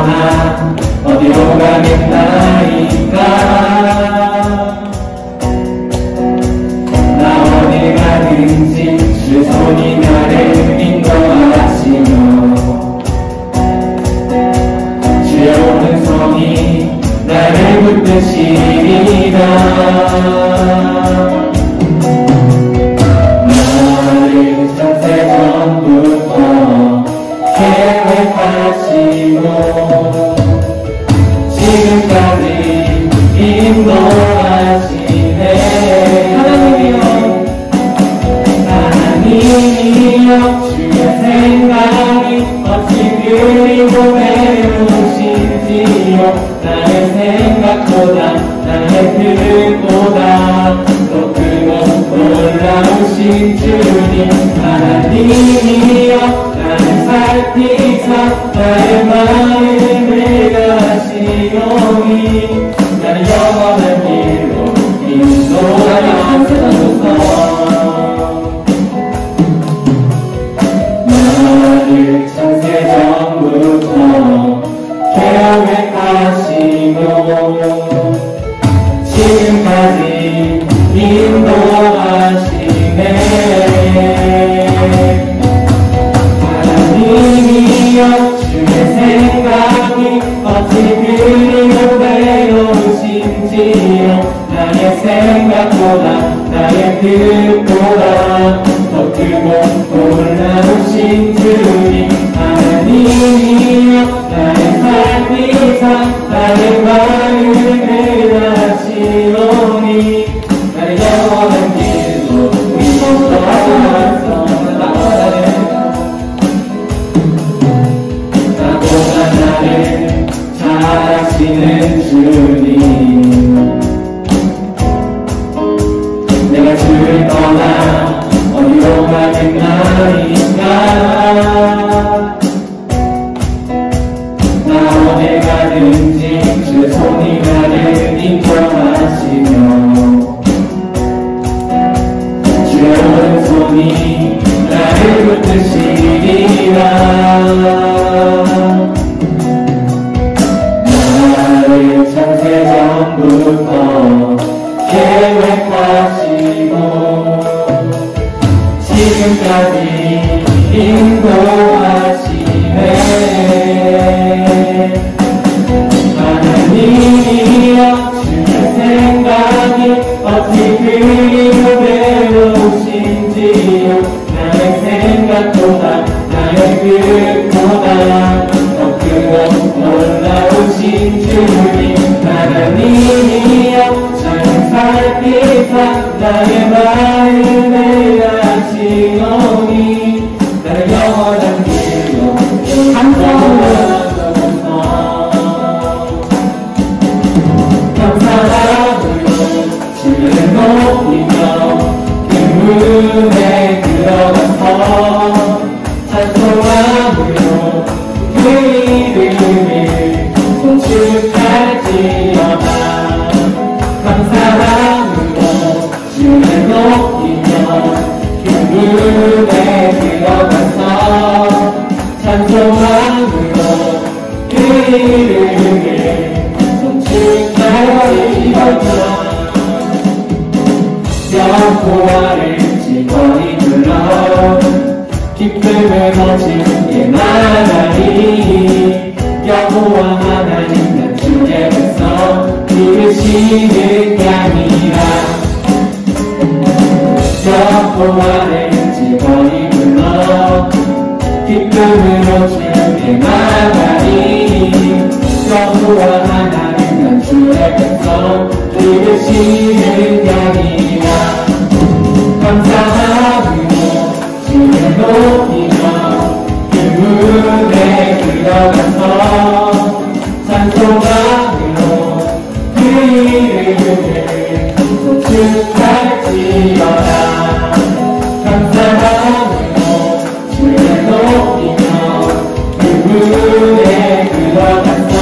떠나 어디로 가겠나이까. 나 어디 가든지 주 손이 나를 인도하시며 주의 오른손이 나를 붙드시리라. 나를 창세전부터 계획하시고 지금까지 인도하시네. 하나님이여 주의 생각이 어찌 그리고 배우신지요. 나의 생각보다 나의 뜻보다 더 크고 놀라우신 주님. 하나님이여 나를 살피사 나의 마음을 가시오니 나를 영원한 길로 인도하소서. 나를 창세전부터 계획하시고 지금까지 인도하시네. 하나님이여 주의 생각이 어찌 그리고 배우신지요. 나의 생각보다 나의 뜻보다 더 크고 놀라우신 주님. 하나님이여 나를 살피사 나의 마음을 하시오니 나를 영원한 길로 인도하소서. 나보다 나를 잘 아시는 주님. 내가 주를 떠나 어디로 가겠나이까. 나 어디 가든지 주의 손이 나를 인도하시며 주의 오른손이 나를 붙드시리라. 나를 창세전부터 계획하시고 지금까지 인도하시네. 하나님이여 주의 생각이 어찌 그리고 배우신지요. 나의 생각보다 나의 뜻보다 더 크고 놀라우신 주님. 하나님이여 저를 살피사 나의 마음을 아시오니 나를 영원한 길로 인도하소서. 감사함으로 주를 높이며 그 문에 들어가서 찬송함으로 그 이름을 송축할지어다. 감사함으로 주를 높이며 그 문에 들어가서 찬송함으로 그 이름을 송축할지어다. 여호와를 즐거이 불러 기쁨을 거치게 말하리. 여호와 하나님 난 주의 백성 이르시는 양이라. 여호와를 즐거이 불러 기쁨으로 주께 나가리. 여호와 하나님 난 주의 백성 이르시는 양이라. 감사함으로 주를 높이며 그 문에 들어가서 찬송함으로 그 이름을 송축할지어다. 감사함으로 주를 높이며 그 문에 들어가서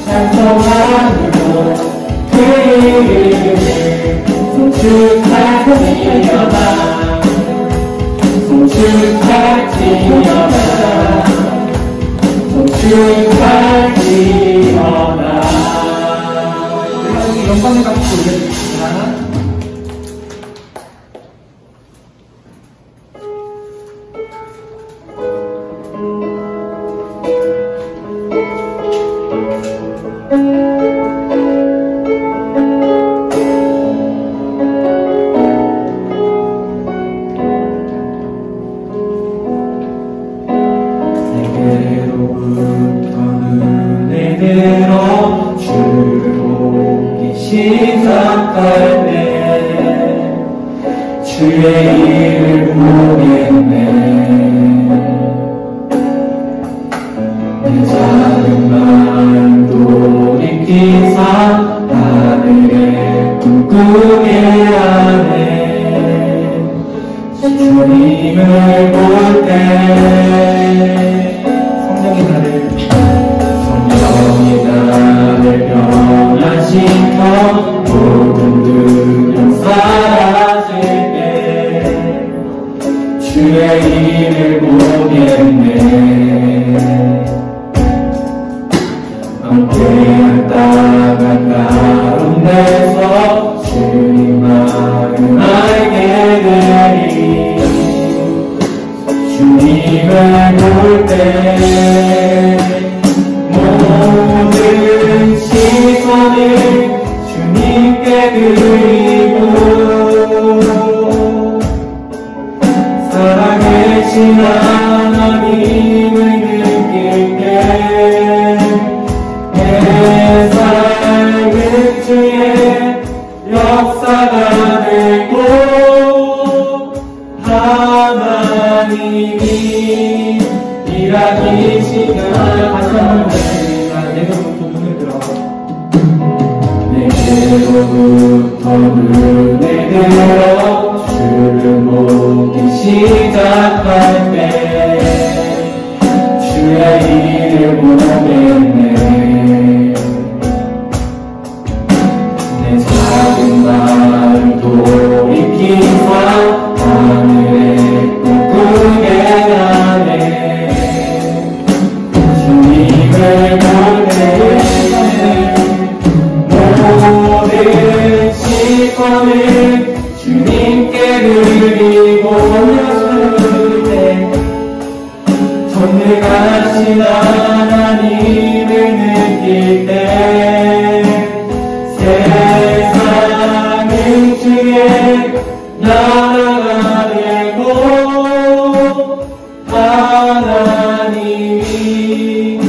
찬송함으로 그 이름을 송축할지어다. 송축할지어다. 축하지어다. 우리 가족이 영광을 갖고 올려드립니다. 내게로부터 은혜대로 주를 보기 시작할 때 주의 일을 보겠네. 내 작은 마음 돌이키사 하늘의 꿈꾸게 하네. 주님을 볼 때 성령이 나를 변화시켜 모든 두려움 사라질 때 주의 일을 보겠네. 함께한 땅한 가운데서 주님만을 알게 되리. 주님을 볼 때 모든 시선을 주님께 드리고 살아계신 하나님을 느낄 때 내 삶은 주의 역사가 되고 하나님이 일하기 시간. 다시 한번 말씀드립니다. 내게로부터 눈을 들어. 내게로부터 눈을 들어 주를 보기 시작할 때 주의 일을 보겠네. 내 작은 마음 돌이키사 하늘에 꿈꾸게 하네. 주님을 볼 때 모든 시선을 주님께 드리고 전능하신 하나님을 느낄 때 세상은 주의 나라가 되고 하나님이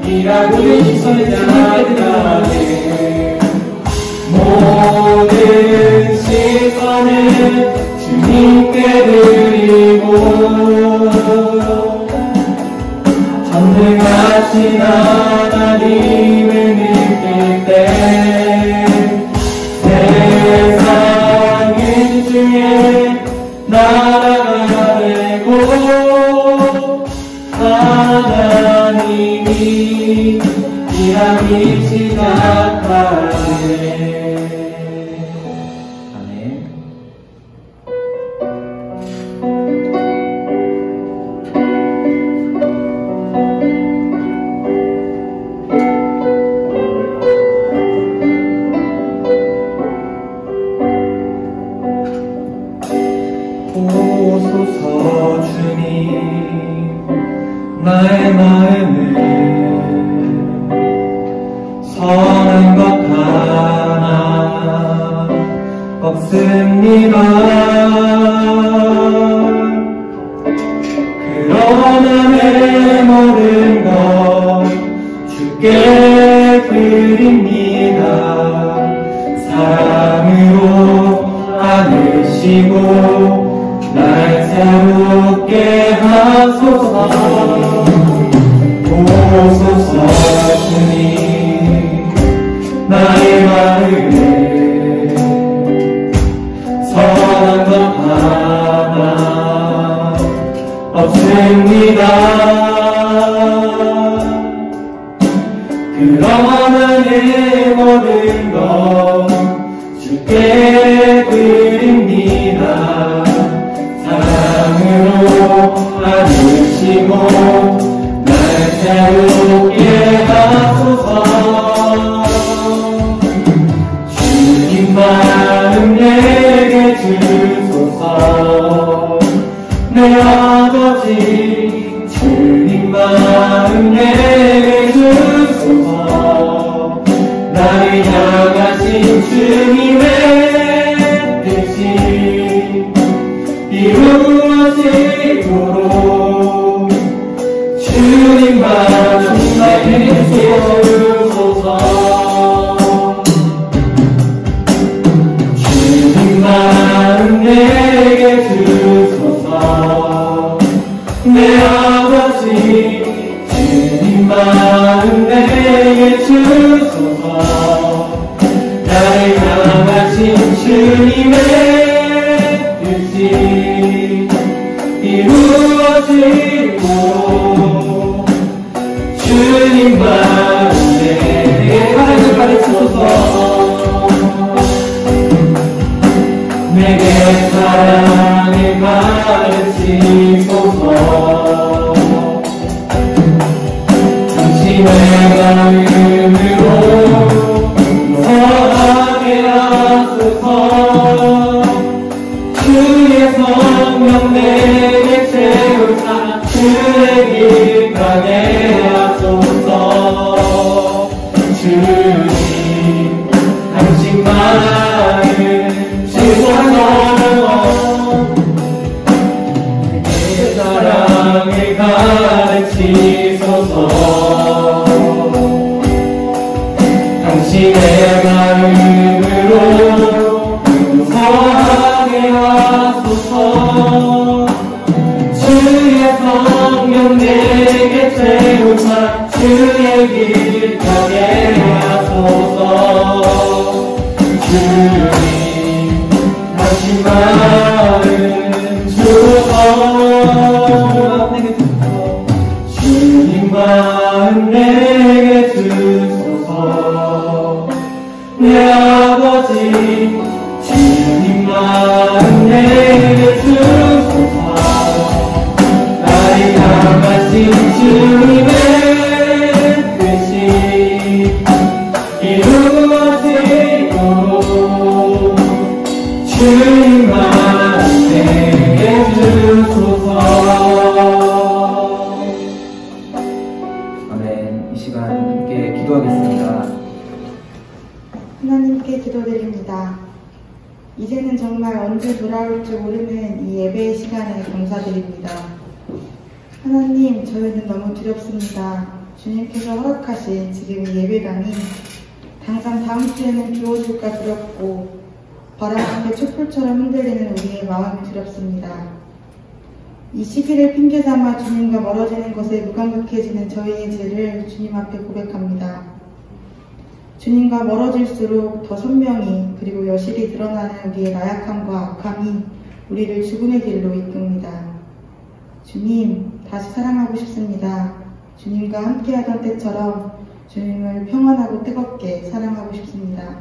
일하고 계시는 자들에게 모든 시선을 주님께 드리고 전능하신 하나님을 느낄 때 세상은 주의 나라가 되고 하나님이 일하기 시작하네. 아멘. 오소서 주님 나의 마음에 선한 것 하나 없습니다. 그러나 내 모든 것 주께 드립니다. 사랑으로 안으시고 날 새롭게 하소서. 오소서 주님 나의 마음에 선한 것 하나 없습니다. 그러나 내 모든 것 주께 드립니다. 사랑으로 안으시고 날 새롭게 주님의 뜻이 이루어지고 주님만 내게 사랑을 가르치소서 내게 사랑을 가르치소서 당신의 마음으로 거하게 하소서 주의 성령 내게 채우사 주의 길 가게 하소서 주님 당신만을 주소서 내 사랑을 가르치소서 당신의 마음으로 거하게 하소서 주의 성령 내게 채우사 주의 길 가게 하소서 주님 당신만은 주소서 주님만 내게 주소서 내 아버지 주님만 내게 주소서 나를 향하신 주님의 뜻이 이루어지고 주님만 내게 주소서. 아멘. 이 시간 함께 기도하겠습니다. 하나님께 기도드립니다. 이제는 정말 언제 돌아올지 모르는 이 예배의 시간에 감사드립니다. 하나님, 저희는 너무 두렵습니다. 주님께서 허락하신 지금 이 예배당이 당장 다음 주에는 비 오실까 두렵고 바람 앞에 촛불처럼 흔들리는 우리의 마음이 두렵습니다. 이 시기를 핑계삼아 주님과 멀어지는 것에 무감각해지는 저희의 죄를 주님 앞에 고백합니다. 주님과 멀어질수록 더 선명히 그리고 여실히 드러나는 우리의 나약함과 악함이 우리를 죽음의 길로 이끕니다. 주님, 다시 사랑하고 싶습니다. 주님과 함께하던 때처럼 주님을 평안하고 뜨겁게 사랑하고 싶습니다.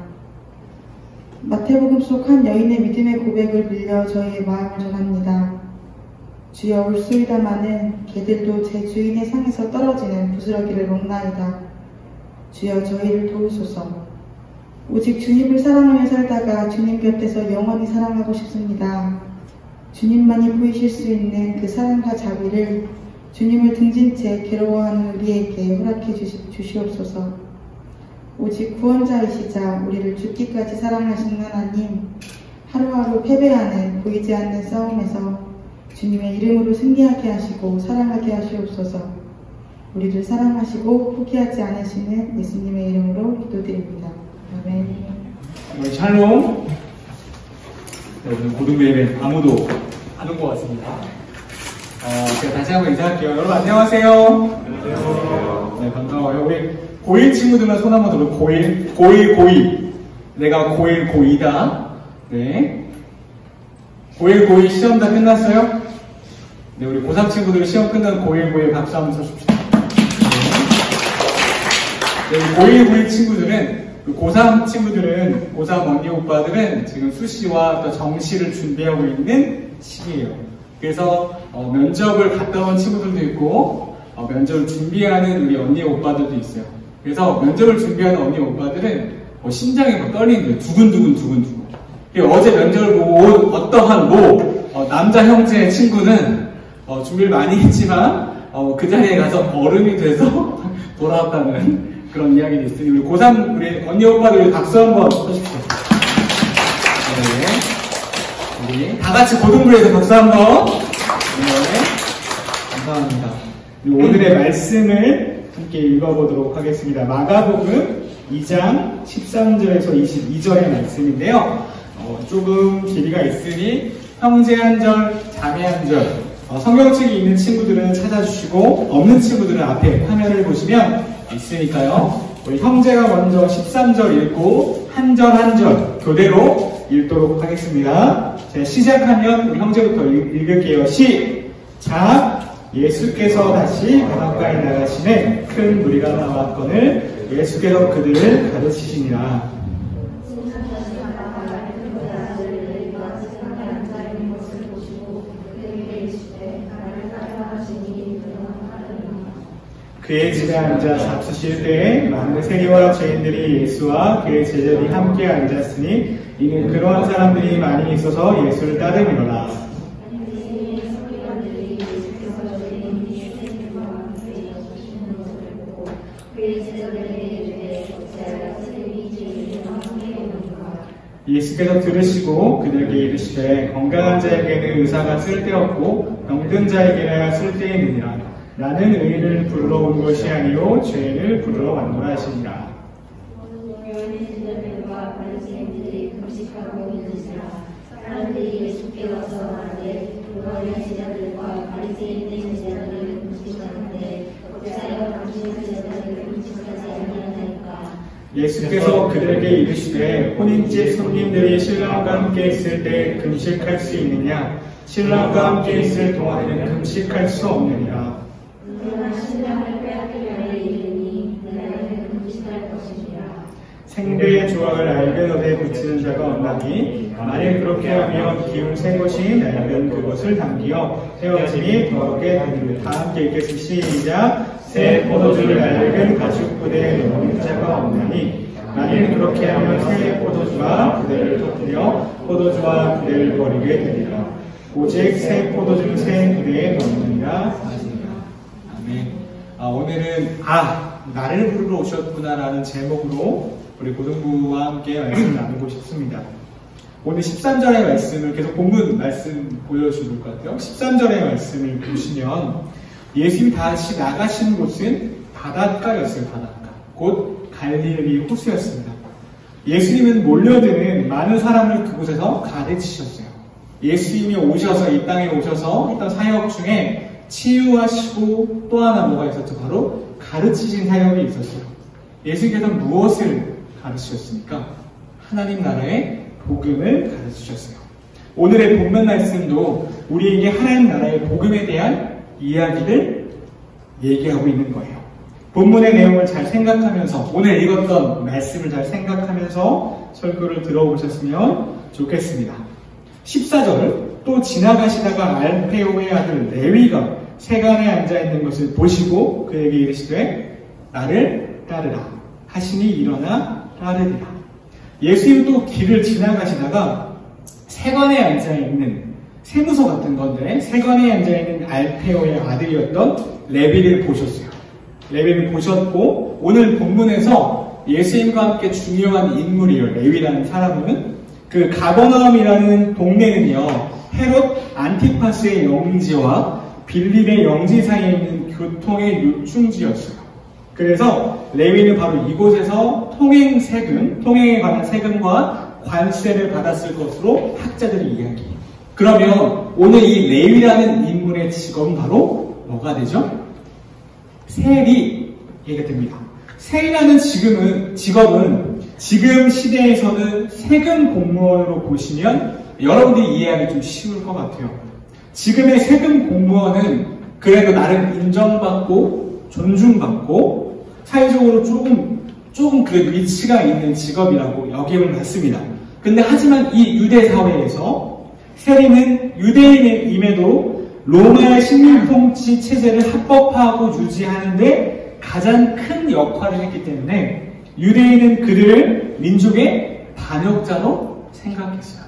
마태복음 속 한 여인의 믿음의 고백을 빌려 저희의 마음을 전합니다. 주여 울소이다마는 개들도 제 주인의 상에서 떨어지는 부스러기를 먹나이다. 주여 저희를 도우소서. 오직 주님을 사랑하며 살다가 주님 곁에서 영원히 사랑하고 싶습니다. 주님만이 보이실 수 있는 그 사랑과 자비를 주님을 등진 채 괴로워하는 우리에게 허락해 주시옵소서. 오직 구원자이시자 우리를 죽기까지 사랑하시는 하나님, 하루하루 패배하는 보이지 않는 싸움에서 주님의 이름으로 승리하게 하시고 사랑하게 하시옵소서. 우리를 사랑하시고 포기하지 않으시는 예수님의 이름으로 기도드립니다. 아멘. 샬롬. 오늘 고등부 예배 아무도 안 온 것 같습니다. 제가 다시 한번 인사할게요. 여러분 안녕하세요. 안녕하세요. 네, 반가워요. 우리 고1 친구들만 손 한번 들어. 고1. 내가 고1, 고2다. 네. 고1, 고2 시험 다 끝났어요? 네, 우리 고3 친구들 시험 끝난 고1, 고2 박수 한번 쳐줍시다. 네, 고1, 고2 친구들은, 고3 친구들은, 고3 언니 오빠들은 지금 수시와 또 정시를 준비하고 있는 시기예요. 그래서 면접을 갔다 온 친구들도 있고, 면접을 준비하는 우리 언니 오빠들도 있어요. 그래서 면접을 준비하는 언니 오빠들은 심장이 막 떨리는 거예요. 두근두근. 어제 면접을 보고 온 어떠한 남자 형제의 친구는 준비를 많이 했지만 그 자리에 가서 어른이 돼서 돌아왔다는 그런 이야기도 있으니 우리 고3 우리 언니 오빠들 박수 한번 쳐주십시오. 네. 우리 다 같이 고등부에서 박수 한번. 네. 감사합니다. 오늘의 말씀을 함께 읽어보도록 하겠습니다. 마가복음 2장 13절에서 22절의 말씀인데요. 조금 길이가 있으니 형제 한 절, 자매 한 절, 성경책이 있는 친구들은 찾아주시고 없는 친구들은 앞에 화면을 보시면 있으니까요. 우리 형제가 먼저 13절 읽고 한 절 한 절 교대로 읽도록 하겠습니다. 자, 시작하면 우리 형제부터 읽을게요. 시작! 예수께서 다시 바닷가에 나가시매 큰 무리가 나왔거늘 예수께서 그들을 가르치시니라. 그의 집에 앉아 잡수실 때에 많은 세리와 죄인들이 예수와 그의 제자들이 함께 앉았으니 이는 그러한 사람들이 많이 있어서 예수를 따르미로라. 예수께서 들으시고 그들에게 이르시되 건강한 자에게는 의사가 쓸데없고 병든 자에게나 쓸데있느니라. 나는 의인을 부르러 온 것이 아니요 죄인을 부르러 왔노라 하시니라. 사람들이 예수께 와서 말하되 너희 제자들과 바리새인의 제자들을 금식하는데 어찌하여 당신의 제자들을 금식하지 아니하나이까. 예수께서 그들에게 이르시되 혼인집 손님들이 신랑과 함께 있을 때 금식할 수 있느냐? 신랑과 함께 있을 동안에는 금식할 수 없느니라. 신랑을 빼앗길 날에 이르니 그날에는 금식할 것이니라. 생대의 조각을 낡은 옷에 붙이는 자가 없나니 만일 그렇게 하면 기운 새 것이 낡은 그것을 당기어 헤어짐이 더럽게 되는. 다 함께 읽겠습니다. 시작! 새 포도주를 낡은 가죽 부대에 넣는 자가 없나니 만일 그렇게 하면 새 포도주가 부대를 터뜨려 포도주와 부대를 버리게 되리라. 오직 새 포도주는 새 부대에 넣느니라. 아멘. 오늘은 나를 부르러 오셨구나라는 제목으로 우리 고등부와 함께 말씀을 나누고 싶습니다. 오늘 13절의 말씀을 계속 본문 말씀 보여주실 것 같아요. 13절의 말씀을 보시면 예수님이 다시 나가신 곳은 바닷가였어요. 바닷가. 곧 갈릴리 호수였습니다. 예수님은 몰려드는 많은 사람을 그곳에서 가르치셨어요. 예수님이 오셔서 이 땅에 오셔서 했던 사역 중에 치유하시고 또 하나 뭐가 있었죠? 바로 가르치신 사역이 있었어요. 예수님께서 무엇을 가르치셨습니까? 하나님 나라의 복음을 가르치셨어요. 오늘의 본문 말씀도 우리에게 하나님 나라의 복음에 대한 이야기를 얘기하고 있는 거예요. 본문의 내용을 잘 생각하면서 오늘 읽었던 말씀을 잘 생각하면서 설교를 들어보셨으면 좋겠습니다. 14절 또 지나가시다가 알페오의 아들 레위가 세간에 앉아있는 것을 보시고 그에게 이르시되 나를 따르라 하시니 일어나 따르리라. 예수님 또 길을 지나가시다가 세관에 앉아있는 세무서 같은 건데 세관에 앉아있는 알페오의 아들이었던 레위를 보셨어요. 레위를 보셨고 오늘 본문에서 예수님과 함께 중요한 인물이에요. 레위라는 사람은 그 가버나움이라는 동네는요 헤롯 안티파스의 영지와 빌립의 영지 사이에 있는 교통의 요충지였어요. 그래서 레위는 바로 이곳에서 통행에 관한 세금과 관세를 받았을 것으로 학자들이 이야기해요. 그러면 오늘 이 레위라는 인물의 직업은 바로 뭐가 되죠? 세리가 됩니다. 세리라는 직업은 지금 시대에서는 세금 공무원으로 보시면 여러분들이 이해하기 좀 쉬울 것 같아요. 지금의 세금 공무원은 그래도 나름 인정받고 존중받고 사회적으로 조금 그 위치가 있는 직업이라고 여김을 받습니다. 근데 하지만 이 유대 사회에서 세리는 유대인임에도 로마의 식민 통치 체제를 합법화하고 유지하는데 가장 큰 역할을 했기 때문에 유대인은 그들을 민족의 반역자로 생각했어요.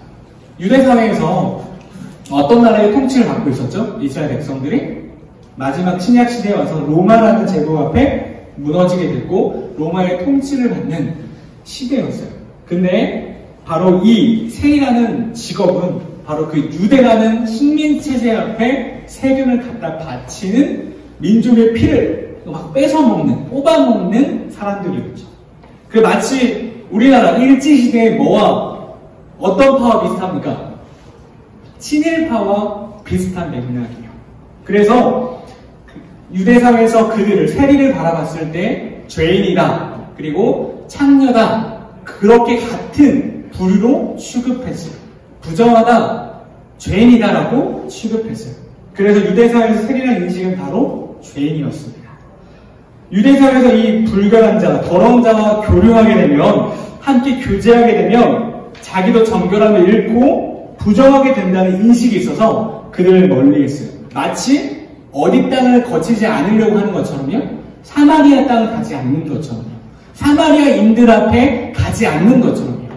유대 사회에서 어떤 나라의 통치를 받고 있었죠? 이스라엘 백성들이 마지막 침략 시대에 와서 로마라는 제도 앞에 무너지게 됐고 로마의 통치를 받는 시대였어요. 근데 바로 이 세리라는 직업은 바로 그 유대라는 식민 체제 앞에 세금을 갖다 바치는 민족의 피를 막 뺏어먹는, 뽑아먹는 사람들이었죠. 그 마치 우리나라 일제시대의 뭐와 어떤 파와 비슷합니까? 친일파와 비슷한 맥락이에요. 그래서 유대사회에서 그들을 세리를 바라봤을 때 죄인이다, 그리고 창녀다, 그렇게 같은 불의로 취급했어요. 부정하다, 죄인이다라고 취급했어요. 그래서 유대사회에서 세리라는 인식은 바로 죄인이었습니다. 유대사회에서 이 불결한 자, 더러운 자와 교류하게 되면, 함께 교제하게 되면 자기도 정결함을 잃고 부정하게 된다는 인식이 있어서 그들을 멀리했어요. 마치 어디 땅을 거치지 않으려고 하는 것처럼요, 사마리아 땅을 가지 않는 것처럼요, 사마리아인들 앞에 가지 않는 것처럼요,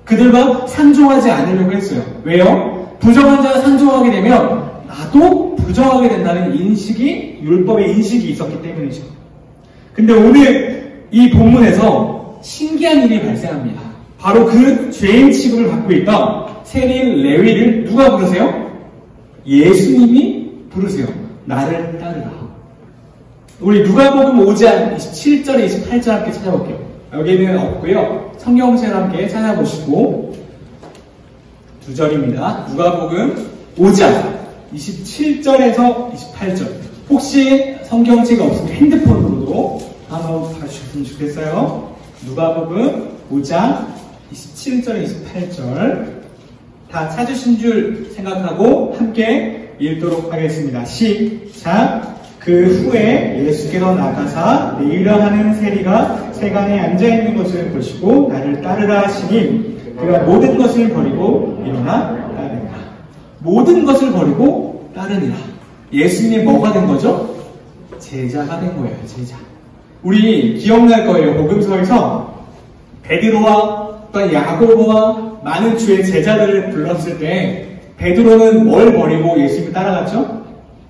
그들과 상종하지 않으려고 했어요. 왜요? 부정한 자가 상종하게 되면 나도 부정하게 된다는 인식이, 율법의 인식이 있었기 때문이죠. 근데 오늘 이 본문에서 신기한 일이 발생합니다. 바로 그 죄인 취급을 받고 있던 세리인 레위를 누가 부르세요? 예수님이 부르세요. 나를 따르라. 우리 누가복음 5장 27절에 28절 함께 찾아볼게요. 여기는 없고요. 성경책을 함께 찾아보시고, 두 절입니다. 누가복음 5장 27절에서 28절. 혹시 성경책이 없으면 핸드폰으로도 한번 봐주셨으면 좋겠어요. 누가복음 5장 27절 28절 다 찾으신 줄 생각하고 함께 읽도록 하겠습니다. 시작. 그 후에 예수께서 나가사 내리라 하는 세리가 세간에 앉아있는 것을 보시고 나를 따르라 하시니 그가 모든 것을 버리고 일어나 따르니라. 모든 것을 버리고 따르니라. 예수님이 뭐가 된 거죠? 제자가 된 거예요. 제자. 우리 기억날 거예요. 복음서에서 베드로와 또 야고보와 많은 주의 제자들을 불렀을 때 베드로는 뭘 버리고 예수님을 따라갔죠?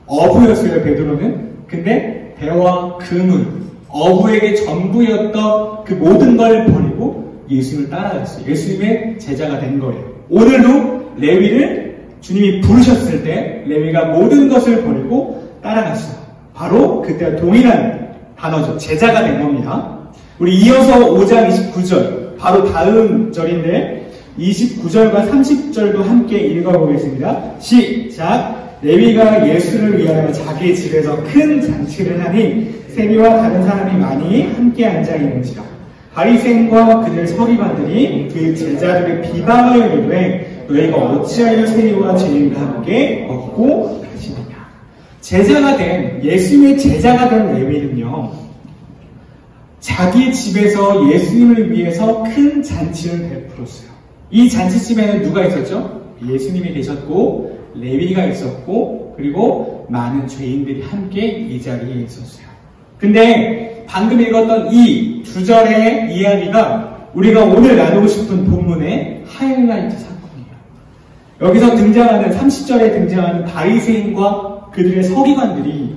어부였어요. 베드로는. 근데 배와 그물, 어부에게 전부였던 그 모든 걸 버리고 예수님을 따라갔어요. 예수님의 제자가 된 거예요. 오늘도 레위를 주님이 부르셨을 때 레위가 모든 것을 버리고 따라갔어요. 바로 그때와 동일한 단어죠. 제자가 된 겁니다. 우리 이어서 5장 29절, 바로 다음 절인데 29절과 30절도 함께 읽어보겠습니다. 시작. 레위가 예수를 위하여 자기 집에서 큰 잔치를 하니 세리와 다른 사람이 많이 함께 앉아 있는지라. 바리새인과 그들 서기관들이 그 제자들의 비방을 이르되 너희가 어찌하여 세리와 죄인과 함께 먹고 가시느냐. 제자가 된, 예수님의 제자가 된 레위는요, 자기 집에서 예수님을 위해서 큰 잔치를 베풀었어요. 이 잔치집에는 누가 있었죠? 예수님이 계셨고 레위가 있었고 그리고 많은 죄인들이 함께 이 자리에 있었어요. 근데 방금 읽었던 이 두 절의 이야기가 우리가 오늘 나누고 싶은 본문의 하이라이트 사건이에요. 여기서 등장하는 30절에 등장하는 바리새인과 그들의 서기관들이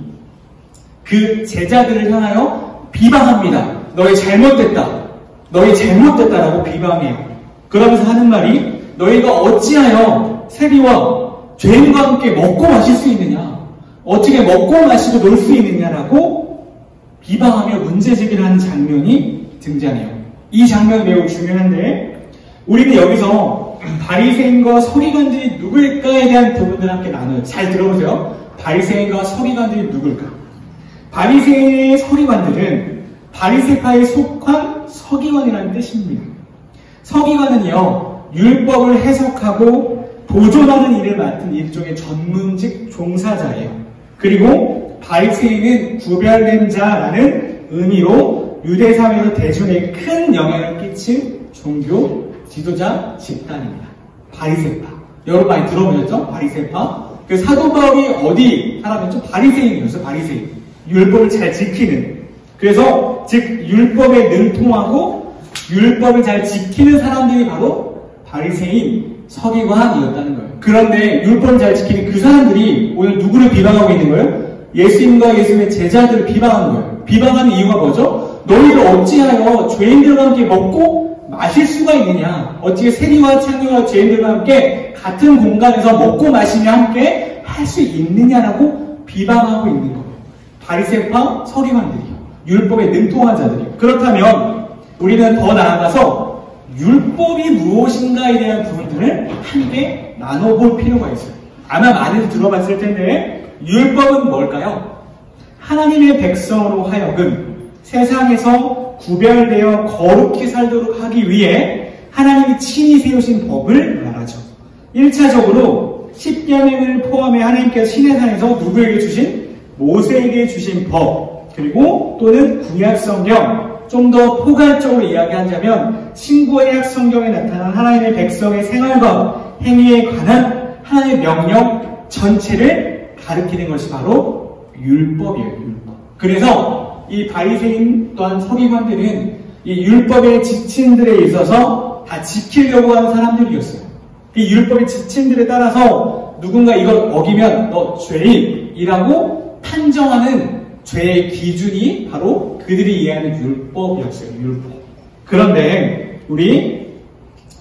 그 제자들을 향하여 비방합니다. 너희 잘못됐다. 너희 잘못됐다라고 비방해요. 그러면서 하는 말이 너희가 어찌하여 세리와 죄인과 함께 먹고 마실 수 있느냐? 어떻게 먹고 마시고 놀 수 있느냐라고 비방하며 문제제기를 하는 장면이 등장해요. 이 장면 매우 중요한데 우리는 여기서 바리새인과 서기관들이 누굴까에 대한 부분을 함께 나눠요. 잘 들어보세요. 바리새인과 서기관들이 누굴까? 바리새인의 서기관들은 바리새파에 속한 서기관이라는 뜻입니다. 서기관은요, 율법을 해석하고 보존하는 일을 맡은 일종의 전문직 종사자예요. 그리고 바리새인은 구별된 자라는 의미로 유대사회에서 대중에게 큰 영향을 끼친 종교 지도자 집단입니다. 바리새파. 여러분 많이 들어보셨죠? 바리새파. 그 사도 바울이 어디 사람이었죠? 바리새인이었어요. 바리새인. 율법을 잘 지키는. 그래서 즉 율법에 능통하고 율법을 잘 지키는 사람들이 바로 바리새인 서기관이었다는 거예요. 그런데 율법을 잘 지키는 그 사람들이 오늘 누구를 비방하고 있는 거예요? 예수님과 예수님의 제자들을 비방하는 거예요. 비방하는 이유가 뭐죠? 너희들 어찌하여 죄인들과 함께 먹고 마실 수가 있느냐? 어떻게 세리와 창녀와 죄인들과 함께 같은 공간에서 먹고 마시며 함께 할 수 있느냐라고 비방하고 있는 거예요. 바리새파 서기관들이요. 율법에 능통한 자들이요. 그렇다면 우리는 더 나아가서 율법이 무엇인가에 대한 부분들을 함께 나눠볼 필요가 있어요. 아마 많이들 들어봤을 텐데 율법은 뭘까요? 하나님의 백성으로 하여금 세상에서 구별되어 거룩히 살도록 하기 위해 하나님이 친히 세우신 법을 말하죠. 1차적으로 십계명을 포함해 하나님께서 시내산에서 누구에게 주신? 모세에게 주신 법, 그리고 또는 구약성경, 좀 더 포괄적으로 이야기하자면 신구약 성경에 나타난 하나님의 백성의 생활과 행위에 관한 하나님의 명령 전체를 가리키는 것이 바로 율법이에요. 율법. 그래서 이 바리새인 또한 서기관들은 이 율법의 지침들에 있어서 다 지키려고 하는 사람들이었어요. 이 율법의 지침들에 따라서 누군가 이걸 어기면 너 죄인이라고 판정하는 죄의 기준이 바로 그들이 이해하는 율법이었어요. 율법. 그런데 우리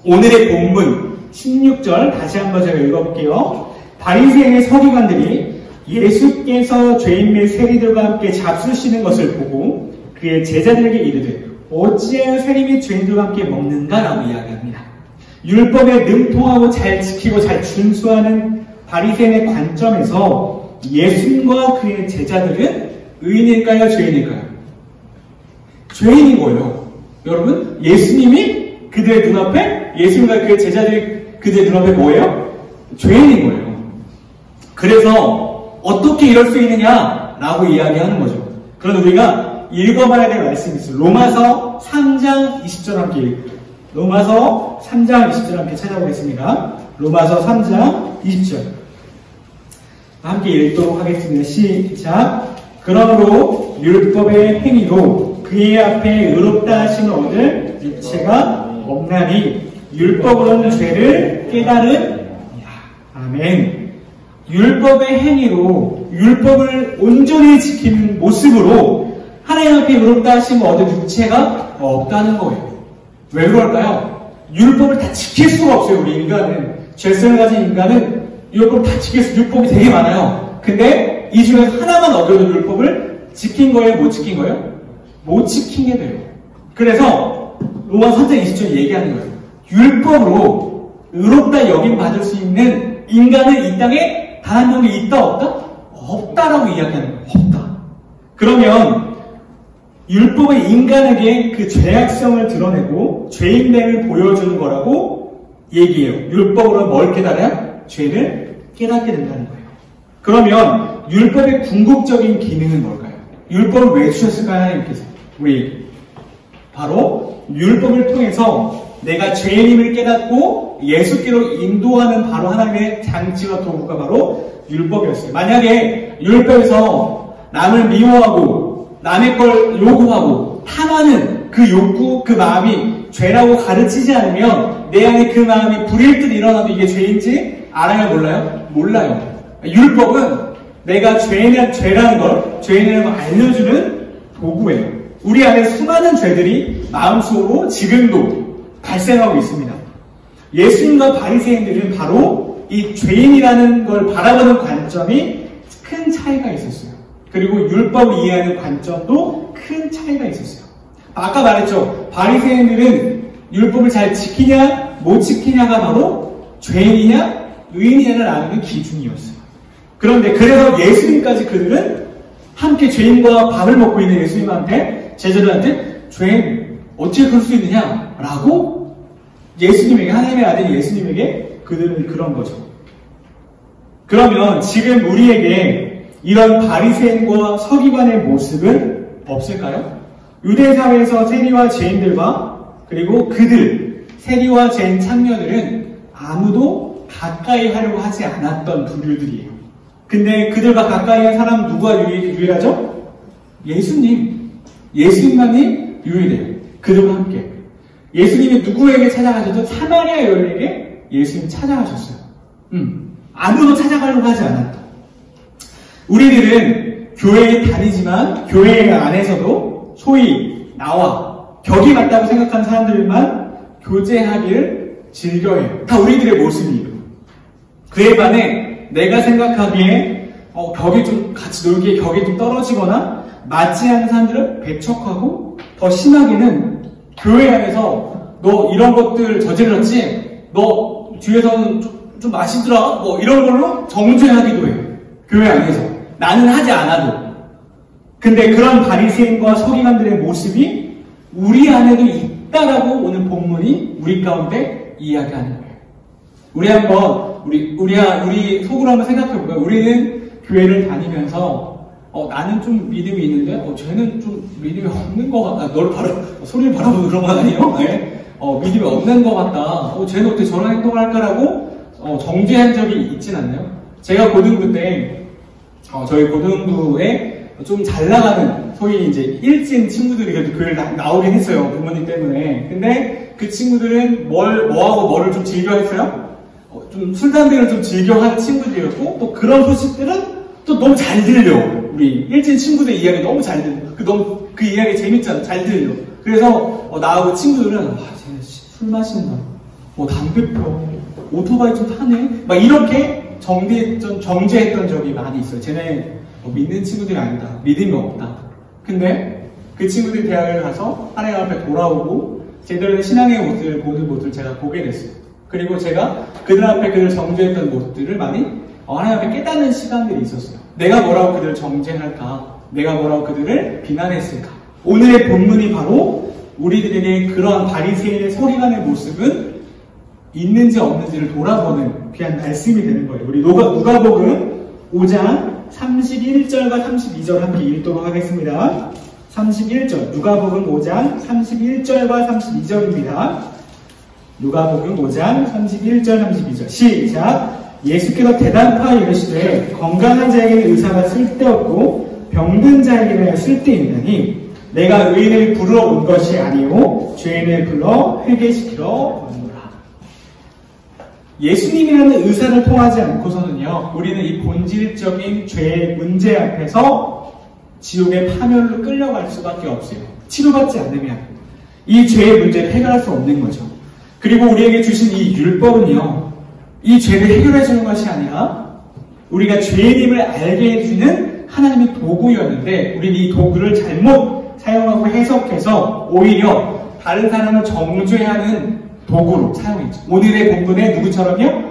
오늘의 본문 16절 다시 한번 제가 읽어볼게요. 바리새인의 서기관들이 예수께서 죄인 및 세리들과 함께 잡수시는 것을 보고 그의 제자들에게 이르되 어찌하여 세리 및 죄인들과 함께 먹는가라고 이야기합니다. 율법에 능통하고 잘 지키고 잘 준수하는 바리새인의 관점에서 예수님과 그의 제자들은 의인일까요? 죄인일까요? 죄인인 거예요. 여러분, 예수님이 그들의 눈앞에, 예수님과 그의 제자들이 그들의 눈앞에 뭐예요? 죄인인 거예요. 그래서 어떻게 이럴 수 있느냐라고 이야기하는 거죠. 그런데 우리가 읽어봐야 될 말씀이 있어요. 로마서 3장 20절 함께 읽을게요. 로마서 3장 20절 함께 찾아보겠습니다. 로마서 3장 20절 함께 읽도록 하겠습니다. 시작. 그러므로 율법의 행위로 그의 앞에 의롭다 하심을 얻을 육체가 없나니 율법으로는 죄를 깨달으니라. 아멘. 율법의 행위로 율법을 온전히 지키는 모습으로 하나님 앞에 의롭다 하심을 얻을 육체가 없다는 거예요. 왜 그럴까요? 율법을 다 지킬 수가 없어요. 우리 인간은, 죄성을 가진 인간은 율법을 다 지킬 수, 율법이 되게 많아요. 근데 이 중에서 하나만 어겨도 율법을 지킨 거예요? 못 지킨 거예요? 못 지킨 게 돼요. 그래서 로마 3장 20절 얘기하는 거예요. 율법으로 의롭다 여김 받을 수 있는 인간은 이 땅에 단 한 명이 있다 없다? 없다라고 이야기하는 거예요. 없다. 그러면 율법은 인간에게 그 죄악성을 드러내고 죄인됨을 보여주는 거라고 얘기해요. 율법으로 뭘 깨달아요? 죄를 깨닫게 된다는 거예요. 그러면 율법의 궁극적인 기능은 뭘까요? 율법을 왜 주셨을까요? 하나님께서 우리 바로 율법을 통해서 내가 죄인임을 깨닫고 예수께로 인도하는 바로 하나님의 장치와 도구가 바로 율법이었어요. 만약에 율법에서 남을 미워하고 남의 걸 요구하고 탐하는 그 욕구, 그 마음이 죄라고 가르치지 않으면 내 안에 그 마음이 불일 듯 일어나도 이게 죄인지 알아요? 몰라요? 몰라요. 율법은 내가 죄라는 걸, 죄인이라는 걸 알려주는 도구예요. 우리 안에 수많은 죄들이 마음속으로 지금도 발생하고 있습니다. 예수님과 바리새인들은 바로 이 죄인이라는 걸 바라보는 관점이 큰 차이가 있었어요. 그리고 율법을 이해하는 관점도 큰 차이가 있었어요. 아까 말했죠. 바리새인들은 율법을 잘 지키냐 못 지키냐가 바로 죄인이냐 의인이냐를 아는 기준이었어요. 그런데 그래서 예수님까지 그들은 함께 죄인과 밥을 먹고 있는 예수님한테, 제자들한테 죄인 어떻게 그럴 수 있느냐 라고 예수님에게, 하나님의 아들 예수님에게 그들은 그런 거죠. 그러면 지금 우리에게 이런 바리새인과 서기관의 모습은 없을까요? 유대사회에서 세리와 죄인들과 그리고 그들, 세리와 죄인 창녀들은 아무도 가까이 하려고 하지 않았던 부류들이에요. 근데 그들과 가까이 한 사람 누가 유일하죠? 예수님. 예수님만이 유일해요. 그들과 함께. 예수님이 누구에게 찾아가셔도 사마리아 여인에게 예수님 찾아가셨어요. 아무도 찾아가려고 하지 않았다. 우리들은 교회에 다니지만 교회 안에서도 소위 나와 격이 맞다고 생각하는 사람들만 교제하기를 즐겨해요. 다 우리들의 모습이에요. 그에 반해 내가 생각하기에 격이 좀 같이 놀기에 격이 좀 떨어지거나 맞지 않는 사람들은 배척하고 더 심하게는 교회 안에서 너 이런 것들 저질렀지? 너 뒤에서는 좀 맛있더라? 뭐 이런 걸로 정죄하기도 해요. 교회 안에서. 나는 하지 않아도. 근데 그런 바리새인과 서기관들의 모습이 우리 안에도 있다라고 오늘 본문이 우리 가운데 이야기하는 거예요. 우리 한번 우리 속으로 한번 생각해 볼까요? 우리는 교회를 다니면서 나는 좀 믿음이 있는데 쟤는 좀 믿음이 없는 것 같다. 너를 소리를 바라보는 그런 건 아니에요? 네. 믿음이 없는 것 같다. 쟤는 어떻게 저런 행동을 할까라고 정죄한 적이 있진 않나요? 제가 고등부 때 저희 고등부에 좀 잘 나가는 소위 이제 일진 친구들이 그래도 교회를 나오긴 했어요. 부모님 때문에. 근데 그 친구들은 뭐하고 뭐를 좀 즐겨 했어요? 좀 술, 담배를 좀 즐겨 하는 친구들이었고, 또 그런 소식들은 또 너무 잘 들려. 우리 일진 친구들 이야기 너무 잘 들려. 그 이야기 재밌잖아. 잘 들려. 그래서 나하고 친구들은 쟤네 술 마신다. 담배 펴. 오토바이 좀 타네. 막 이렇게 정죄했던 적이 많이 있어요. 쟤네 믿는 친구들이 아니다. 믿음이 없다. 근데 그 친구들이 대학을 가서 하나님 앞에 돌아오고 제대로 된 신앙의 모습을 보는 모습을 제가 보게 됐어요. 그리고 제가 그들 앞에 그들을 정죄했던 모습들을 많이 하나님 앞에 깨닫는 시간들이 있었어요. 내가 뭐라고 그들을 정죄할까? 내가 뭐라고 그들을 비난했을까? 오늘의 본문이 바로 우리들에게 그러한 바리새인의 소리가는 모습은 있는지 없는지를 돌아보는 귀한 말씀이 되는 거예요. 우리 누가복음 5장 31절과 32절 함께 읽도록 하겠습니다. 31절 누가복음 5장 31절과 32절입니다. 누가복음 5장 31절 32절 시작. 예수께서 대답하여 이르시되 건강한 자에게는 의사가 쓸데없고 병든 자에게는 쓸데있나니 내가 의인을 부르러 온 것이 아니오 죄인을 불러 회개시키러 오노라. 예수님이라는 의사를 통하지 않고서는요, 우리는 이 본질적인 죄의 문제 앞에서 지옥의 파멸로 끌려갈 수밖에 없어요. 치료받지 않으면 이 죄의 문제를 해결할 수 없는 거죠. 그리고 우리에게 주신 이 율법은요, 이 죄를 해결해 주는 것이 아니라 우리가 죄인임을 알게 해주는 하나님의 도구였는데 우리는 이 도구를 잘못 사용하고 해석해서 오히려 다른 사람을 정죄하는 도구로 사용했죠. 오늘의 본문에 누구처럼요?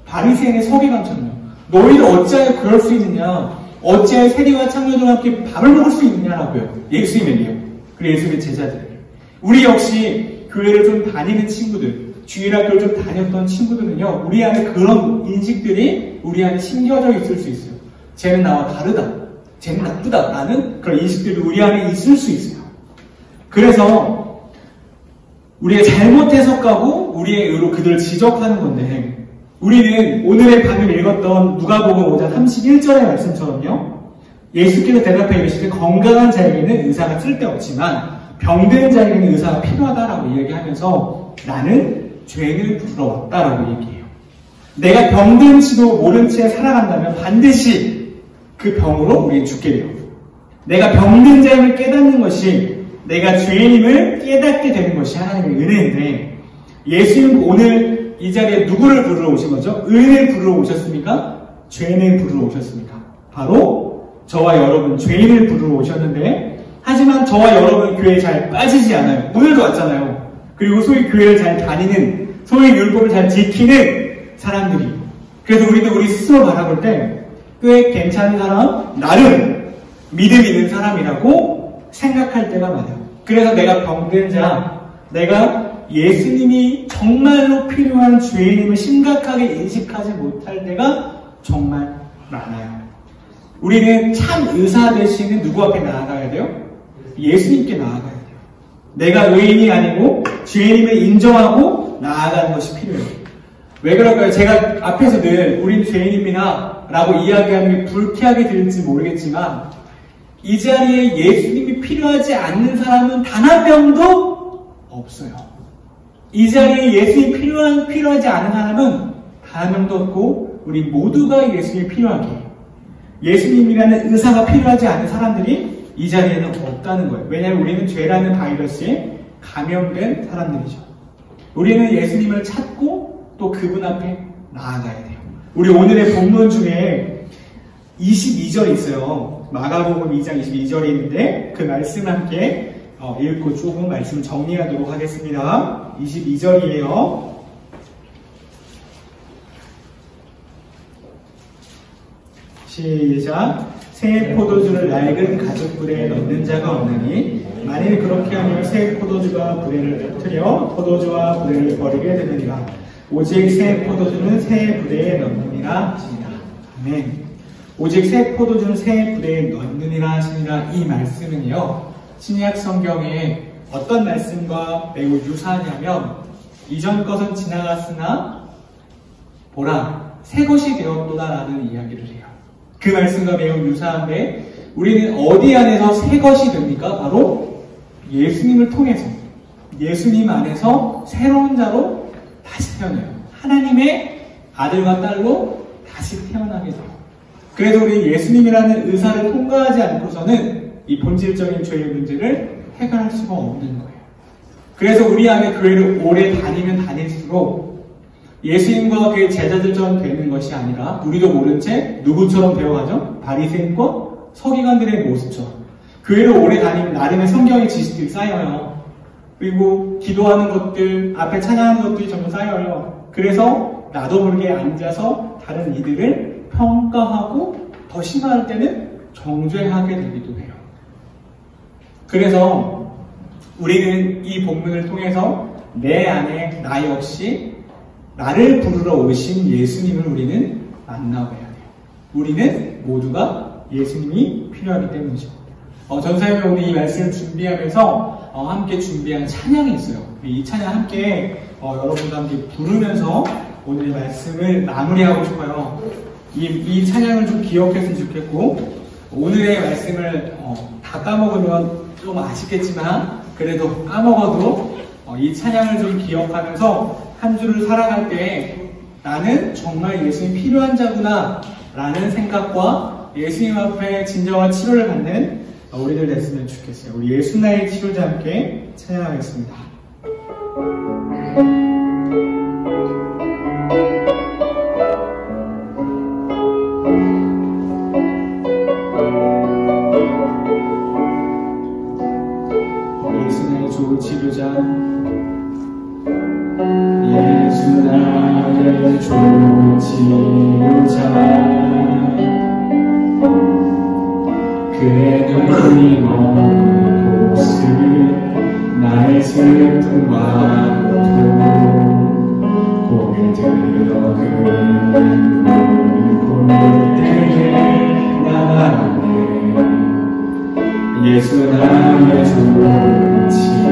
바리새인의 서기관처럼요. 너희들 어찌하여 그럴 수 있느냐? 어찌하여 세리와 창녀들과 함께 밥을 먹을 수 있느냐라고요. 예수님에게요. 그리고 예수님의 제자들. 우리 역시 교회를 좀 다니는 친구들, 주일학교를 좀 다녔던 친구들은요, 우리 안에 그런 인식들이 우리 안에 심겨져 있을 수 있어요. 쟤는 나와 다르다. 쟤는 나쁘다. 라는 그런 인식들이 우리 안에 있을 수 있어요. 그래서 우리가 잘못 해석하고 우리의 의로 그들을 지적하는 건데, 우리는 오늘의 방금 읽었던 누가복음 5장 31절의 말씀처럼요, 예수께서 대답해 이르시되 건강한 자에게는 의사가 쓸데없지만 병든 자에게는 의사가 필요하다라고 이야기하면서 나는 죄인을 부르러 왔다라고 얘기해요. 내가 병든지도 모른 채 살아간다면 반드시 그 병으로 우리는 죽게 돼요. 내가 병든 자임을 깨닫는 것이, 내가 죄인임을 깨닫게 되는 것이 하나님의 은혜인데, 예수님 오늘 이 자리에 누구를 부르러 오신 거죠? 의인을 부르러 오셨습니까? 죄인을 부르러 오셨습니까? 바로 저와 여러분 죄인을 부르러 오셨는데, 하지만 저와 여러분 교회에 잘 빠지지 않아요. 오늘도 왔잖아요. 그리고 소위 교회를 잘 다니는, 소위 율법을 잘 지키는 사람들이. 그래서 우리도 우리 스스로 바라볼 때 꽤 괜찮은 사람, 나름 믿음 있는 사람이라고 생각할 때가 많아요. 그래서 내가 병든 자, 내가 예수님이 정말로 필요한 죄인임을 심각하게 인식하지 못할 때가 정말 많아요. 우리는 참 의사 대신에 누구 앞에 나아가야 돼요? 예수님께 나아가야 돼요. 내가 의인이 아니고 죄인임을 인정하고 나아가는 것이 필요해요. 왜 그럴까요? 제가 앞에서 늘 우린 죄인입니다 라고 이야기하는 게 불쾌하게 들릴지 모르겠지만, 이 자리에 예수님이 필요하지 않는 사람은 단 한 명도 없어요. 이 자리에 예수님이 필요하지 않은 사람은 단 한 명도 없고, 우리 모두가 예수님이 필요하게, 예수님이라는 의사가 필요하지 않은 사람들이 이 자리에는 없다는 거예요. 왜냐하면 우리는 죄라는 바이러스에 감염된 사람들이죠. 우리는 예수님을 찾고 또 그분 앞에 나아가야 돼요. 우리 오늘의 본문 중에 22절이 있어요. 마가복음 2장 22절이 있는데 그 말씀 함께 읽고 조금 말씀을 정리하도록 하겠습니다. 22절이에요. 시작. 새 포도주를 낡은 가죽불에 넣는 자가 없나니 만일 그렇게 하면 새 포도주가 불에를 터뜨려 포도주와 불에를 버리게 되느니라. 오직 새 포도주는 새 불에 넣느니라 하시니라. 아멘. 오직 새 포도주는 새 불에 넣느니라 하시니라. 이 말씀은요, 신약 성경에 어떤 말씀과 매우 유사하냐면, 이전 것은 지나갔으나 보라 새 것이 되었도다라는 이야기를 해요. 그 말씀과 매우 유사한데, 우리는 어디 안에서 새 것이 됩니까? 바로 예수님을 통해서, 예수님 안에서 새로운 자로 다시 태어나요. 하나님의 아들과 딸로 다시 태어나게 돼요. 그래서 우리 예수님이라는 의사를 통과하지 않고서는 이 본질적인 죄의 문제를 해결할 수가 없는 거예요. 그래서 우리 안에 교회를 오래 다니면 다닐수록 예수님과 그의 제자들처럼 되는 것이 아니라 우리도 모른 채 누구처럼 되어가죠? 바리새인과 서기관들의 모습처럼. 교회를 오래 다니면 나름의 성경의 지식들이 쌓여요. 그리고 기도하는 것들, 앞에 찬양하는 것들이 전부 쌓여요. 그래서 나도 모르게 앉아서 다른 이들을 평가하고 더 심할 때는 정죄하게 되기도 해요. 그래서 우리는 이 본문을 통해서 내 안에 나 역시 나를 부르러 오신 예수님을 우리는 만나봐야 돼요. 우리는 모두가 예수님이 필요하기 때문이죠. 전사님이 오늘 이 말씀을 준비하면서 함께 준비한 찬양이 있어요. 이 찬양 함께 여러분과 함께 부르면서 오늘의 말씀을 마무리하고 싶어요. 이 찬양을 좀 기억했으면 좋겠고, 오늘의 말씀을 다 까먹으면 좀 아쉽겠지만 그래도 까먹어도 이 찬양을 좀 기억하면서 한 주를 살아갈 때 나는 정말 예수님 필요한 자구나 라는 생각과 예수님 앞에 진정한 치료를 받는 우리들 됐으면 좋겠어요. 우리 예수나의 치료자 함께 찬양하겠습니다. 예수나의 좋은 치료자, 예수나의 좋은 치료자, 그의 눈이 먼 곳을 나의 슬픔과 고통 고개 들어 그를 볼 때에 나가네. 예수 나의 좋은 치료자,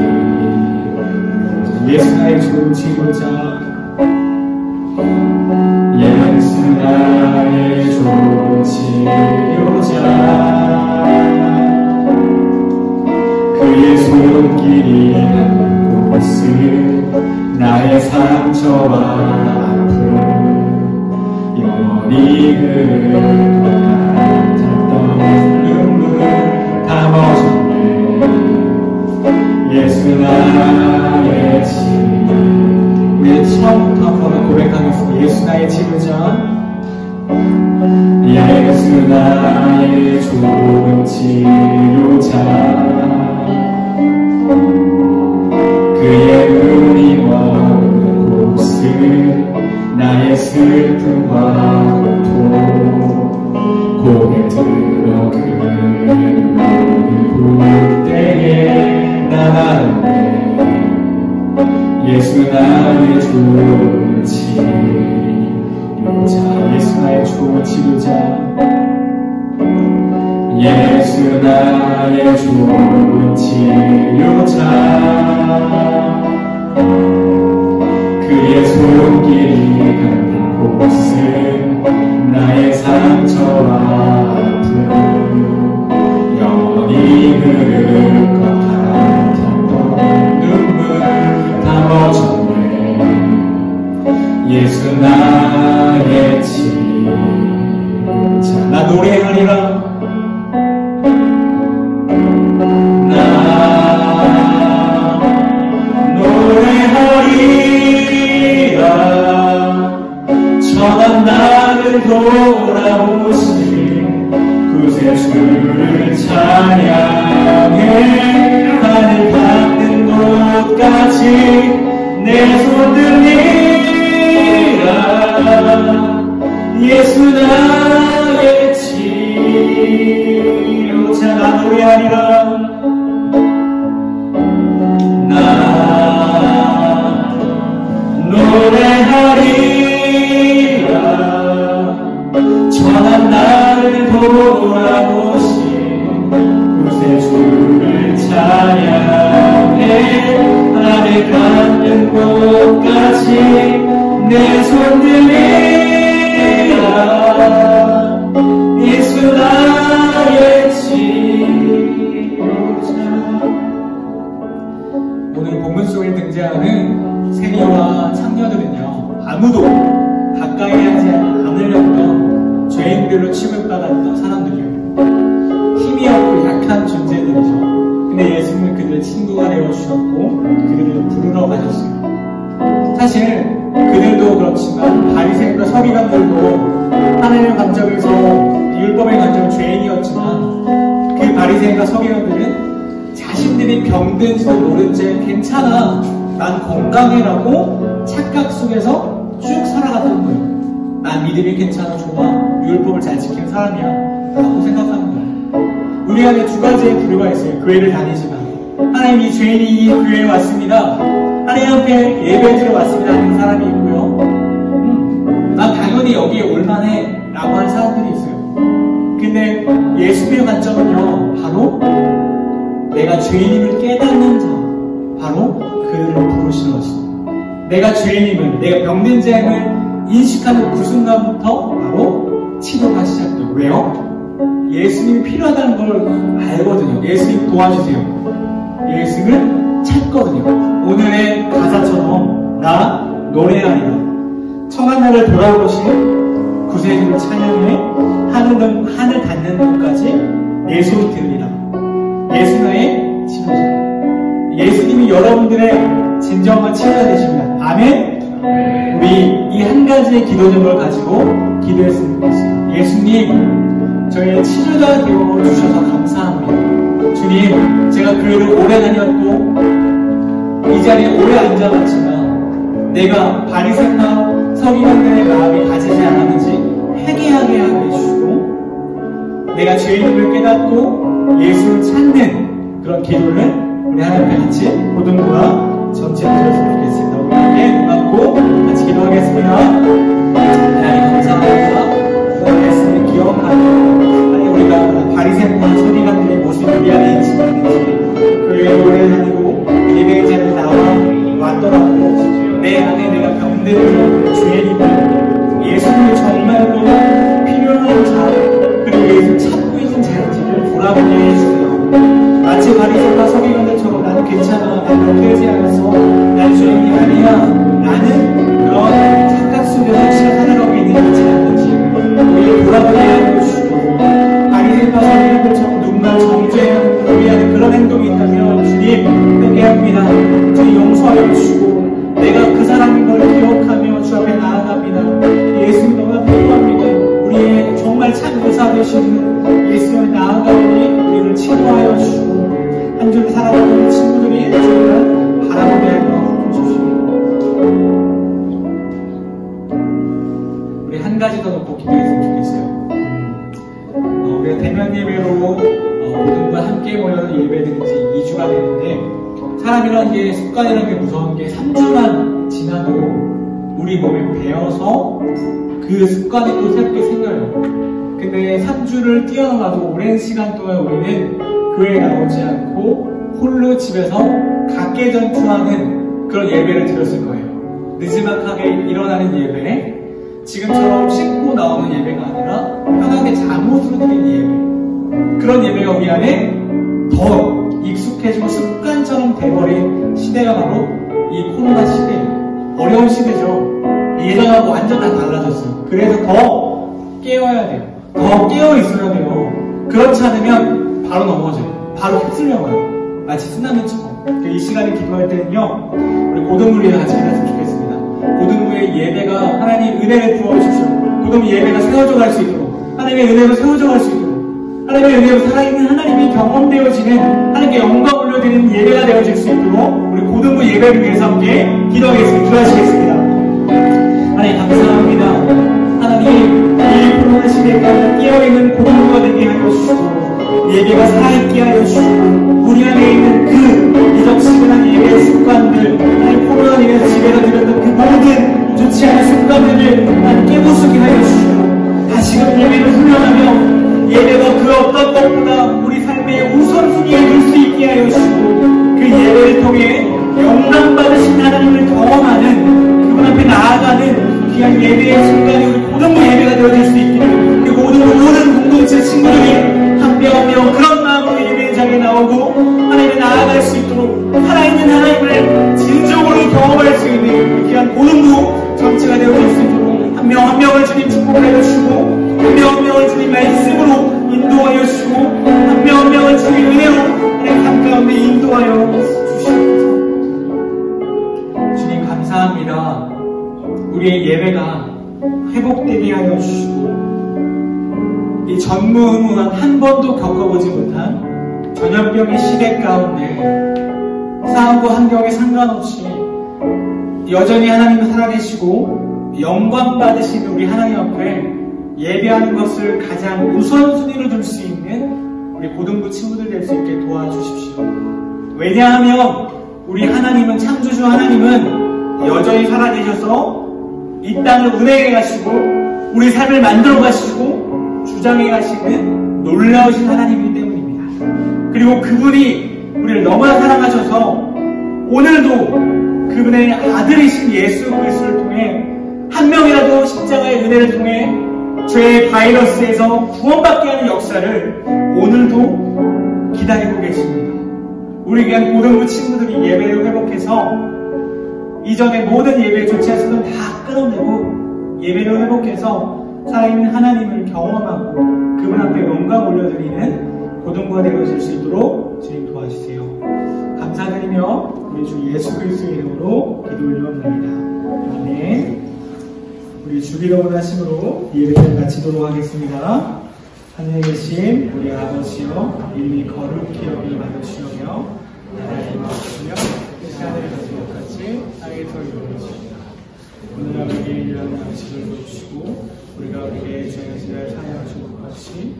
예수 나의 좋은 치료자, 예수 나의 좋은 치료자, 그의 손길이 닿는 곳을 나의 상처와 아픔 영원히 그를 같았던 눈물 담아줬네. 예수 나의 치료, 우리 처음부터 한번 고백하겠습니다. 예수 나의 치료자, 예수 나의 좋은 치료자, 그의 눈이 먼 곳을 나의 슬픔과 고통 고개 들어 그를 볼 때에 나가네. 예수 나의 좋은 치료자, 예수 나의 좋은 치료자, 예수 나의 좋은 치료자, 그의 손길이 닿는 곳은 나의 상처와 아픔 영원히 흐를 것 같았던 눈물 담아줬네. 예수 나의 치료자, 나 노래하리라, 천한 나를 돌아오신 구세주를 찬양해. 하늘 닿는 곳까지 내 손 들리라. 예수 나의 치료자, 노래하리라. 나 노래하리라. 천한 나를 돌아보신 구세주를 찬양해. 하늘 닿는 곳까지 내 손 들리라. 예수 나의 치료자. 오늘 본문 속에 등장하는 세리와 창녀들은요, 아무도 가까이 하지 않으려던 죄인들로 취급받았던 사람들이에요. 힘이 없고 약한 존재들이죠. 근데 예수님은 그들의 친구가 되어주셨고 그들을 부르러 가셨어요. 사실 그들도 그렇지만 바리새인과 서기관들도 하나님의 관점에서 율법의 관점은 죄인이었지만 그 바리새인과 서기관들은 자신들이 병든지도 모른 채 괜찮아, 난 건강해라고 착각 속에서 쭉 살아갔던 거예요. 난 믿음이 괜찮아, 좋아, 율법을 잘 지킨 사람이야 라고 생각하는 거예요. 우리 안에 두 가지의 부류가 있어요. 교회를 다니지만 하나님, 이 죄인이 이 교회에 왔습니다, 하나님 앞에 예배드려 왔습니다 하는 사람이 있고요, 난 당연히 여기에 올만해 라고 하는 사람들이 있어요. 근데 예수님의 관점은요, 바로 내가 죄인임을 깨닫는 자, 바로 그들을 부르시는 것입니다. 내가 죄인임을, 내가 병든 자임을 인식하는 그 순간부터 바로 치료가 시작돼요. 왜요? 예수님이 필요하다는 걸 알거든요. 예수님 도와주세요. 예수님을 찾거든요. 오늘의 가사처럼 나 노래하리라. 청한 나를 돌아보신 구세주를 찬양해. 하늘 닿는 곳까지 내 손 들리라. 예수 나의 치료자. 예수님이 여러분들의 진정한 치료자 되십니다. 아멘. 우리 이 한 가지의 기도 제목을 가지고 기도했으면 좋겠어요. 예수님, 저희의 치료자 되어주셔서 감사합니다. 주님, 제가 교회를 오래 다녔고 이 자리에 오래 앉아봤지만 내가 바리새인과 서기관들의 마음이 가지지 않았는지 회개하게 하게 해주시고, 내가 죄인임을 깨닫고 예수를 찾는 그런 기도를 우리 하나님께 같이 고등부와 전체를 드렸으면 좋겠습니다. 우리 함께 눈 감고 같이 기도하겠습니다. 하나님 감사합니다. 오늘 말씀을 기억하며 하나님, 우리가 바리새인과 서기관들의 모습이 우리 안에 있지만 교회에 오래 다니고 예배의 자리에 나와 왔더라도 내 안에 내가 병든 죄인임을, 예수님이 정말로 필요한 자, 그리고 예수를 찾고 있는 자인지를 돌아보게 해주세요. 마치 바리새인과 서기관들처럼 나는 괜찮아, 난 병들지 않았어, 난 죄인이 아니야 라는 그런 착각 속에서 살아가고 있는 것이 않는지 우리를 돌아보게 해주시고, 바리새인과 서기관들처럼 누군가 정죄하는 우리 안에 그런 행동이 있다면 주님 회개합니다. 주님 용서하여 주시고 내가 그 사람인 걸 기억하며 주 앞에 나아갑니다. 예수님 너무나 필요합니다. 우리의 정말 참 의사 되시는 예수님을 나아가오니 우리를 치료하여 주시고 한 줄 살아가는 친구들이 주님을 바라보게 하여 주시고, 우리 한 가지 더 놓고 기도했으면 좋겠어요. 우리가 대면 예배로 모든 분 함께 모여서 예배드린 지 2주가 됐는데, 사람이라는 게, 습관이라는 게 무서운 게 3주만 지나도 우리 몸에 배어서 그 습관이 또 새롭게 생겨요. 근데 3주를 뛰어넘어도 오랜 시간 동안 우리는 교회에 나오지 않고 홀로 집에서 각계전투하는 그런 예배를 드렸을 거예요. 느지막하게 일어나는 예배, 지금처럼 씻고 나오는 예배가 아니라 편하게 잠옷으로 드리는 예배, 그런 예배가 우리 안에 더 익숙해지고 습관처럼 돼버린 시대가 바로 이 코로나 시대예요. 어려운 시대죠. 예전하고 완전 다 달라졌어요. 그래서 더 깨워야 돼요. 더 깨어 있어야 돼요. 그렇지 않으면 바로 넘어져요. 바로 휩쓸려가요. 마치 쓰나미처럼. 이 시간에 기도할 때는요, 우리 고등부에 같이 기도했으면 좋겠습니다. 고등부의 예배가 하나님 은혜를 부어주십시오. 고등부 예배가 세워져 갈 수 있도록, 하나님의 은혜로 세워져 갈 수 있도록, 하나님의 은혜로 살아있는 하나님이 경험되어지는, 하나님께 영광 올려드리는 예배가 되어질 수 있도록 우리 고등부 예배를 위해서 함께 기도하겠습니다. 기도하시겠습니다. 하나님 감사합니다. 하나님, 이 코로나 시대에 깨어있는 고등부가 되게 하여 주시고 예배가 살아있게 하여 주시고 우리 안에 있는 그 미적지근한 예배의 습관들, 포로로 인해서 집에서 드렸던 그 모든 좋지 않은 습관들을 깨부수게 하여 주시고 다시금 예배를 훈련하며 예배가 그 어떤 것보다 우리 삶의 우선순위에 둘 수 있게 하여 주시고 그 예배를 통해 영광받으신 하나님을 경험하는 그분 앞에 나아가는 귀한 예배의 순간이 우리 고등부 예배가 되어질 수 있기를, 그리고 모든 공동체 친구들이 한 명 한 명 그런 마음으로 예배장에 나오고 하나님에 나아갈 수 있도록 살아있는 하나님을 진정으로 경험할 수 있는 귀한 고등부 전체가 되어질 수 있도록 한 명 한 명을 주님 축복하여 주시고 한 명 한 명을 주님 말씀으로 인도하여 주시고 한 명 한 명을 주님 은혜로 하나님 삶 가운데 인도하여 주시옵소서. 주님 감사합니다. 우리의 예배가 회복되게 하여 주시고 이 전무후무한 한 번도 겪어보지 못한 전염병의 시대 가운데 상황과 환경에 상관없이 여전히 하나님 살아계시고 영광 받으신 우리 하나님 앞에 예배하는 것을 가장 우선순위로 둘 수 있는 우리 고등부 친구들 될 수 있게 도와주십시오. 왜냐하면 우리 하나님은, 창조주 하나님은 여전히 살아계셔서 이 땅을 운행해 가시고 우리 삶을 만들어 가시고 주장해 가시는 놀라우신 하나님이기 때문입니다. 그리고 그분이 우리를 너무나 사랑하셔서 오늘도 그분의 아들이신 예수 그리스도를 통해 한 명이라도 십자가의 은혜를 통해 죄의 바이러스에서 구원받게 하는 역사를 오늘도 기다리고 계십니다. 우리 귀한 고등부 친구들이 예배를 회복해서 이전에 모든 예배에 좋지 않은 다 끊어내고 예배를 회복해서 살아있는 하나님을 경험하고 그분 앞에 영광 올려드리는 고등부가 되어질 수 있도록 주님 도와주세요. 감사드리며 우리 주 예수 그리스도의 이름으로 기도 올려옵나이다. 아멘. 우리 주기도문 하심으로 예배를 마치도록 하겠습니다. 하늘에 계신 우리 아버지여, 이름이 거룩히 여김을 받으시오며 나라의 임하시며 하늘에 가진 것 같이 땅에서 이루어지시오. 오늘 우리에게 일하는 양식을 주시고 우리가 우리에게 죄의 지를 사하여준 것 같이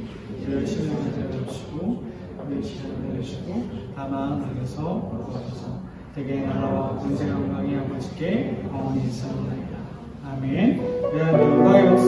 우리를 시험에 들게 하시고 우리의 시험을 내주시고 다만 악에서 구하소서. 대개 나라와 권세와 영광이 아버지께 영원히 있사옵나이다. 아멘. 영광의 박수